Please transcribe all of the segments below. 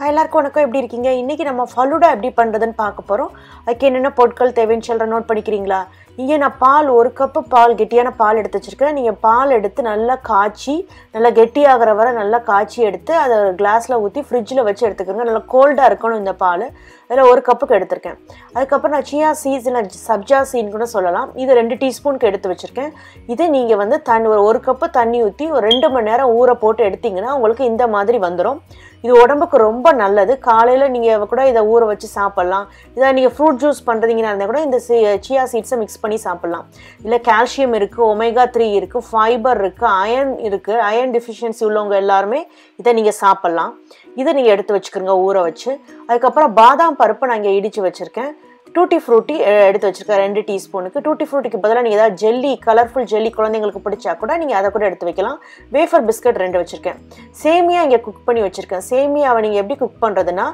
எல்லாருக்கும் வணக்கம். எப்படி இருக்கீங்க? இன்றைக்கி நம்ம ஃபலூடா எப்படி பண்ணுறதுன்னு பார்க்க போகிறோம். அதுக்கு என்னென்ன பொருட்கள் தேவைன்னு சொல்கிற நோட் பண்ணிக்கிறீங்களா? இங்கே நான் பால் 1 கப்பு பால் கெட்டியான பால் எடுத்து வச்சுருக்கேன். நீங்கள் பால் எடுத்து நல்லா காய்ச்சி நல்லா கெட்டியாகிற வரை நல்லா காய்ச்சி எடுத்து அதை கிளாஸில் ஊற்றி ஃப்ரிட்ஜில் வச்சு எடுத்துக்கோங்க. நல்லா கோல்டாக இருக்கணும் இந்த பால். அதில் 1 கப்புக்கு எடுத்திருக்கேன். அதுக்கப்புறம் நான் சியா சீட்ஸ் இல்லை சப்ஜா சீட்னு கூட சொல்லலாம். இது 2 டீஸ்பூனுக்கு எடுத்து வச்சுருக்கேன். இது நீங்கள் வந்து தண்ணி 1 கப்பு தண்ணி ஊற்றி ஒரு 2 மணி நேரம் ஊற போட்டு எடுத்திங்கன்னா உங்களுக்கு இந்த மாதிரி வந்துடும். இது உடம்புக்கு ரொம்ப நல்லது. காலையில் நீங்கள் கூட இதை ஊற வச்சு சாப்பிட்லாம். இதை நீங்கள் ஃப்ரூட் ஜூஸ் பண்ணுறீங்கன்னா இருந்தால் கூட இந்த சியா சீட்ஸை மிக்ஸ் பண்ணி சாப்பிட்லாம். இல்லை கால்சியம் இருக்குது, ஒமேகா 3 இருக்குது, ஃபைபர் இருக்குது, அயர்ன் இருக்குது. அயர்ன் டெஃபிஷியன்சி உள்ளவங்க எல்லாருமே இதை நீங்கள் சாப்பிட்லாம். இதை நீங்கள் எடுத்து வச்சுக்கிறோங்க ஊற வச்சு. அதுக்கப்புறம் பாதாம் பருப்பு நான் இங்கே இடித்து வச்சுருக்கேன். டூட்டி ஃப்ரூட்டி எடுத்து வச்சுருக்கேன் 2 டீஸ்பூனுக்கு. டூட்டி ஃப்ரூட்டிக்கு பதிலாக நீங்கள் ஏதாவது ஜெல்லி, கலர்ஃபுல் ஜெல்லி குழந்தைங்களுக்கு பிடிச்சா கூட நீங்கள் அதை கூட எடுத்து வைக்கலாம். வேஃபர் பிஸ்கட் 2 வச்சுருக்கேன். சேமியா இங்கே குக் பண்ணி வச்சுருக்கேன். சேமியாவை நீங்கள் எப்படி குக் பண்ணுறதுன்னா,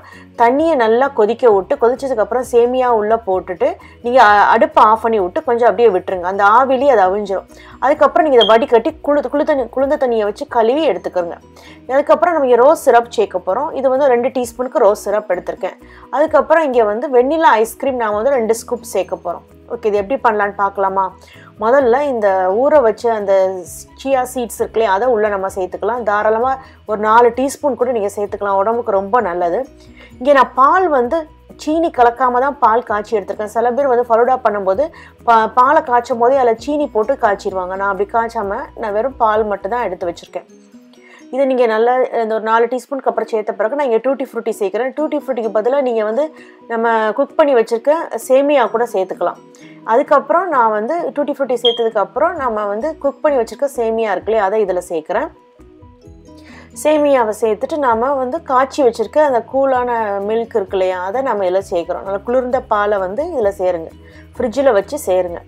தண்ணியை நல்லா கொதிக்க விட்டு கொதிச்சதுக்கப்புறம் சேமியா உள்ளே போட்டுட்டு நீங்கள் அடுப்பை ஆஃப் பண்ணி விட்டு கொஞ்சம் அப்படியே விட்டுருங்க. அந்த ஆவிலேயே அது அவிஞ்சிடும். அதுக்கப்புறம் நீங்கள் இதை வடிகட்டி குளிர்ந்த தண்ணியை வச்சு கழுவி எடுத்துக்கிறோங்க. அதுக்கப்புறம் நம்ம ரோஸ் சிரப் சேர்க்க போகிறோம். இது வந்து 2 டீஸ்பூனுக்கு ரோஸ் சிரப் எடுத்திருக்கேன். அதுக்கப்புறம் இங்கே வந்து வெண்ணிலா ஐஸ்கிரீம் நான் வந்து 2 ஸ்கூப் சேர்க்க போகிறோம். ஓகே, இது எப்படி பண்ணலான்னு பார்க்கலாமா? முதல்ல இந்த ஊற வச்ச அந்த சியா சீட்ஸ் இருக்குல்லையே அதை உள்ளே நம்ம சேர்த்துக்கலாம். தாராளமாக ஒரு 4 டீஸ்பூன் கூட நீங்கள் சேர்த்துக்கலாம். உடம்புக்கு ரொம்ப நல்லது. இங்கே நான் பால் வந்து சீனி கலக்காமல் தான் பால் காய்ச்சி எடுத்திருக்கேன். சில பேர் வந்து ஃபலூடா பண்ணும்போது பாலை காய்ச்சும் போதே அதில் சீனி போட்டு காய்ச்சிடுவாங்க. நான் அப்படி காய்ச்சாமல் நான் வெறும் பால் மட்டும் தான் எடுத்து வச்சுருக்கேன். இதை நீங்கள் நல்லா இந்த ஒரு 4 டீஸ்பூனுக்கு அப்புறம் சேர்த்த பிறகு நான் இங்கே டூட்டி ஃப்ரூட்டி சேர்க்குறேன். டூட்டி ஃப்ரூட்டிக்கு பதிலாக நீங்கள் வந்து நம்ம குக் பண்ணி வச்சுருக்க சேமியா கூட சேர்த்துக்கலாம். அதுக்கப்புறம் நான் வந்து டூட்டி ஃப்ரூட்டி சேர்த்ததுக்கப்புறம் நம்ம வந்து குக் பண்ணி வச்சுருக்க சேமியா இருக்குல்லையே அதை இதில் சேர்க்குறேன். சேமியாவை சேர்த்துட்டு நாம் வந்து காய்ச்சி வச்சுருக்க அந்த கூலான மில்க் இருக்கு இல்லையா அதை நம்ம இதில் சேர்க்குறோம். நல்லா குளிர்ந்த பாலை வந்து இதில் சேருங்க, ஃப்ரிட்ஜில் வச்சு சேருங்க.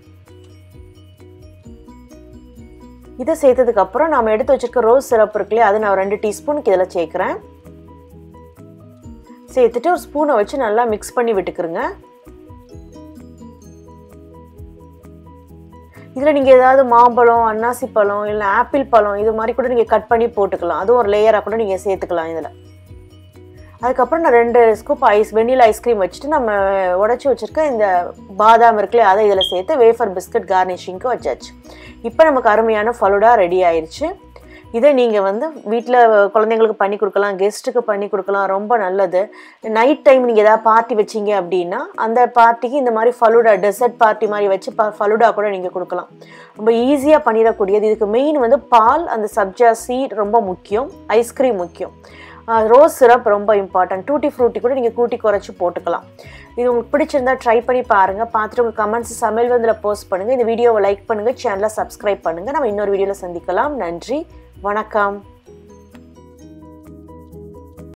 இதை சேர்த்ததுக்கப்புறம் நாம் எடுத்து வச்சுருக்க ரோஸ் சிரப் இருக்குல்லையே அதை நான் 2 டீஸ்பூனுக்கு இதில் சேர்க்குறேன். சேர்த்துட்டு ஒரு ஸ்பூனை வச்சு நல்லா மிக்ஸ் பண்ணி விட்டுக்கிறங்க. இதில் நீங்கள் ஏதாவது மாம்பழம், அன்னாசி பழம் இல்லை ஆப்பிள் பழம் இது மாதிரி கூட நீங்கள் கட் பண்ணி போட்டுக்கலாம். அதுவும் ஒரு லேயராக கூட நீங்கள் சேர்த்துக்கலாம் இதில். அதுக்கப்புறம் நான் 2 ஸ்கூப் வெண்ணிலா ஐஸ்கிரீம் வச்சுட்டு நம்ம உடச்சி வச்சுருக்க இந்த பாதாம் இருக்குல்லையே அதை இதில் சேர்த்து வேஃபர் பிஸ்கட் கார்னிஷிங்க்கு வச்சாச்சு. இப்போ நமக்கு அருமையான ஃபலூடா ரெடி ஆயிடுச்சு. இதை நீங்கள் வந்து வீட்டில் குழந்தைங்களுக்கு பண்ணி கொடுக்கலாம், கெஸ்ட்டுக்கு பண்ணி கொடுக்கலாம். ரொம்ப நல்லது. நைட் டைம் நீங்கள் ஏதாவது பார்ட்டி வச்சிங்க அப்படின்னா அந்த பார்ட்டிக்கு இந்த மாதிரி ஃபலூடா டெசர்ட் பார்ட்டி மாதிரி வச்சு ஃபலூடா கூட நீங்கள் கொடுக்கலாம். ரொம்ப ஈஸியாக பண்ணிடக்கூடியது. இதுக்கு மெயின் வந்து பால், அந்த சப்ஜா சீட் ரொம்ப முக்கியம், ஐஸ்கிரீம் முக்கியம், ரோஸ் சிரப் ரொம்ப இம்பார்ட்டன்ட், டூட்டி ஃப்ரூட்டி கூட நீங்கள் கூட்டி குறைச்சி போட்டுக்கலாம். இது உங்களுக்கு பிடிச்சிருந்தா ட்ரை பண்ணி பாருங்கள். பார்த்துட்டு உங்கள் கமெண்ட்ஸ் சமையல் வந்து போஸ்ட் பண்ணுங்கள். இந்த வீடியோவை லைக் பண்ணுங்கள், சேனலை சப்ஸ்கிரைப் பண்ணுங்கள். நம்ம இன்னொரு வீடியோவில் சந்திக்கலாம். நன்றி, வணக்கம்.